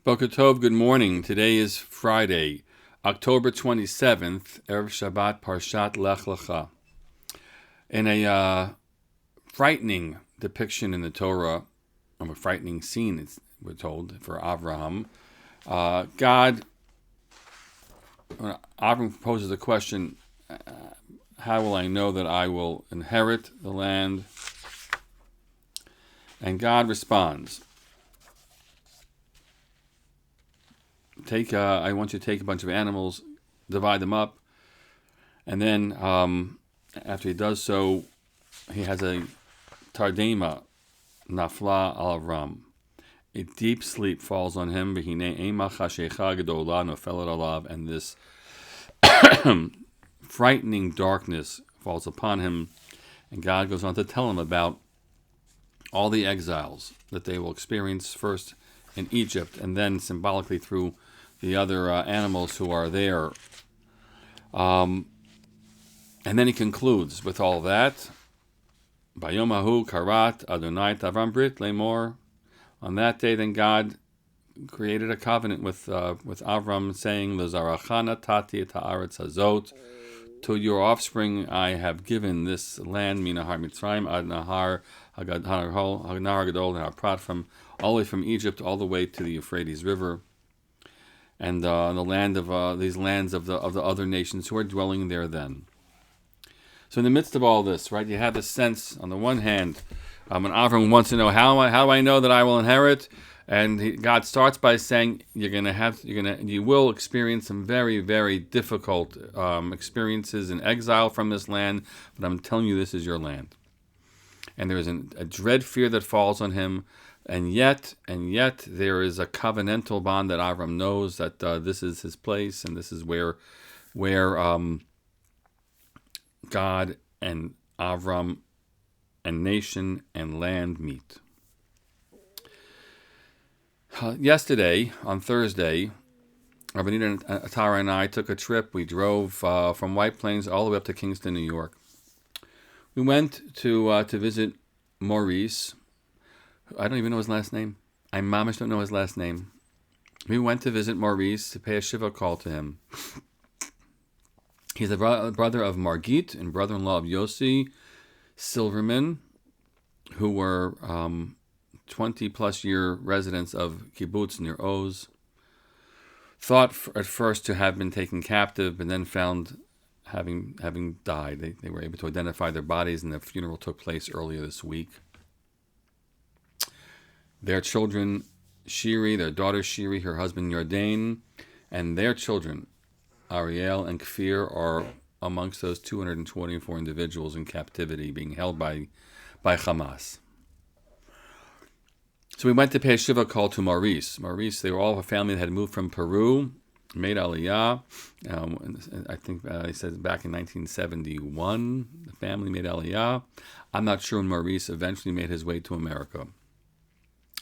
Boker Tov, good morning. Today is Friday, October 27th, Erev Shabbat, Parshat Lech Lecha. In a frightening depiction in the Torah, of a frightening scene, we're told, for Avraham, Avraham poses the question, how will I know that I will inherit the land? And God responds, I want you to take a bunch of animals, divide them up, and then after he does so, he has a tardema, nafla al Avram. A deep sleep falls on him, and this frightening darkness falls upon him, and God goes on to tell him about all the exiles that they will experience first in Egypt, and then symbolically through the other animals who are there. And then he concludes with all that. Bayomahu karat Adonai Avram brit lemor. On that day, then God created a covenant with Avram, saying, "L'zarachana tati et haaretz hazot." To your offspring I have given this land, Minahar Mitzrayim ad Nahar Gadol Prat, from all the way from Egypt all the way to the Euphrates River, and the land of these lands of the other nations who are dwelling there then. So in the midst of all this, right, you have this sense on the one hand, when Avram wants to know how do I know that I will inherit, and God starts by saying you will experience some very, very difficult experiences in exile from this land, but I'm telling you, this is your land. And there is a dread fear that falls on him, and yet there is a covenantal bond that Avram knows that this is his place, and this is where God and Avram and nation and land meet. Yesterday, on Thursday, Rabbanita Atara and I took a trip. We drove from White Plains all the way up to Kingston, New York. We went to visit Maurice. I don't even know his last name. I mamish don't know his last name. We went to visit Maurice to pay a Shiva call to him. He's the brother of Margit and brother-in-law of Yossi Silverman, who were 20-plus year residents of kibbutz near Oz. Thought at first to have been taken captive, but then found having died. They were able to identify their bodies, and the funeral took place earlier this week. Their children, Shiri, their daughter Shiri, her husband Yordain, and their children, Ariel and Kfir, are amongst those 224 individuals in captivity being held by Hamas. So we went to pay a Shiva call to Maurice. Maurice, they were all a family that had moved from Peru, made Aliyah. I think they said back in 1971, the family made Aliyah. I'm not sure when Maurice eventually made his way to America.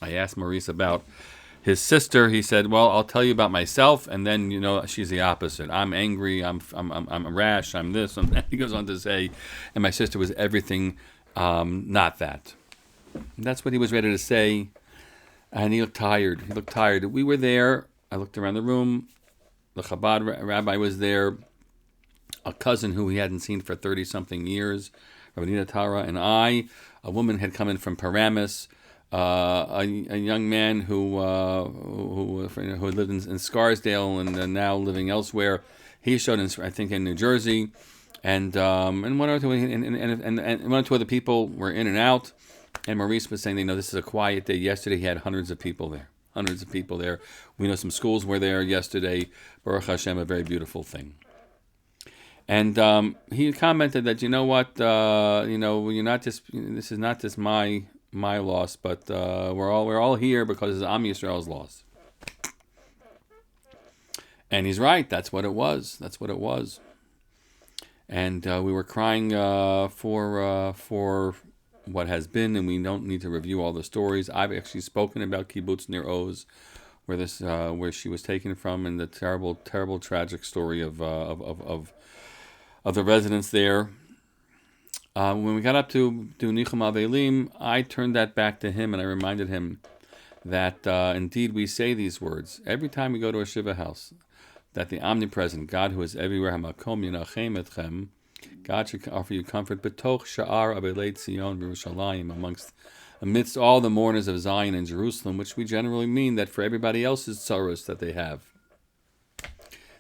I asked Maurice about his sister. He said, "Well, I'll tell you about myself, and then she's the opposite. I'm angry. I'm rash. I'm this." And he goes on to say, "And my sister was everything, not that." And that's what he was ready to say. And he looked tired. We were there. I looked around the room. The Chabad rabbi was there. A cousin who he hadn't seen for 30-something years, Rabbanita Tara, and I. A woman had come in from Paramus. A young man who lived in Scarsdale and now living elsewhere. He showed I think in New Jersey, and one or two and one or two other people were in and out. And Maurice was saying, this is a quiet day. Yesterday he had hundreds of people there. We know some schools were there yesterday. Baruch Hashem, a very beautiful thing. And he commented that you're not just. This is not just my loss, but we're all here because it's Am Yisrael's loss. And he's right. That's what it was. And we were crying for what has been, and we don't need to review all the stories. I've actually spoken about kibbutz near Oz, where she was taken from, and the terrible, terrible, tragic story of the residents there. When we got up to do Nichum Avelim, I turned that back to him, and I reminded him that indeed we say these words every time we go to a Shiva house, that the omnipresent God who is everywhere, Hamakom Yinachem Etchem, God should offer you comfort, Betoch Sha'ar Abelei Tzion Yerushalayim, amidst all the mourners of Zion and Jerusalem, which we generally mean that for everybody else's sorrows that they have,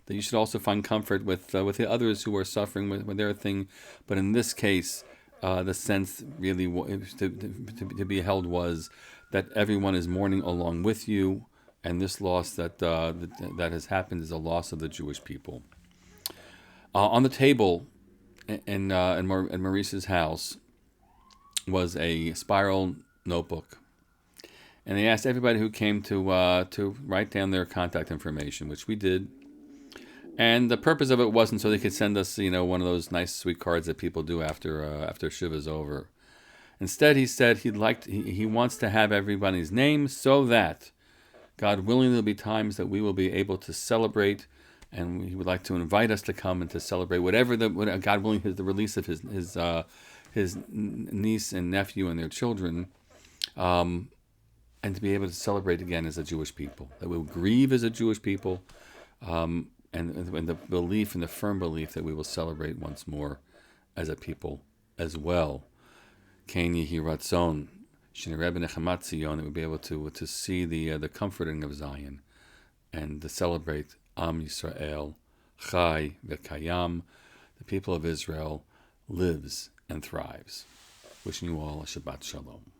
that you should also find comfort with the others who are suffering with their thing. But in this case, the sense really to be held was that everyone is mourning along with you, and this loss that has happened is a loss of the Jewish people. On the table in Maurice's house was a spiral notebook, and they asked everybody who came to write down their contact information, which we did. And the purpose of it wasn't so they could send us, one of those nice sweet cards that people do after Shiva's over. Instead, he said he wants to have everybody's name so that, God willing, there'll be times that we will be able to celebrate, and he would like to invite us to come and to celebrate whatever God willing, the release of his niece and nephew and their children, and to be able to celebrate again as a Jewish people, that we'll grieve as a Jewish people. And the belief and the firm belief that we will celebrate once more as a people as well. Ken Yehi Ratzon, Shnei Rebbe Nechamat Tzion, that we'll be able to see the comforting of Zion and to celebrate Am Yisrael, Chai V'Kayam, the people of Israel lives and thrives. Wishing you all a Shabbat Shalom.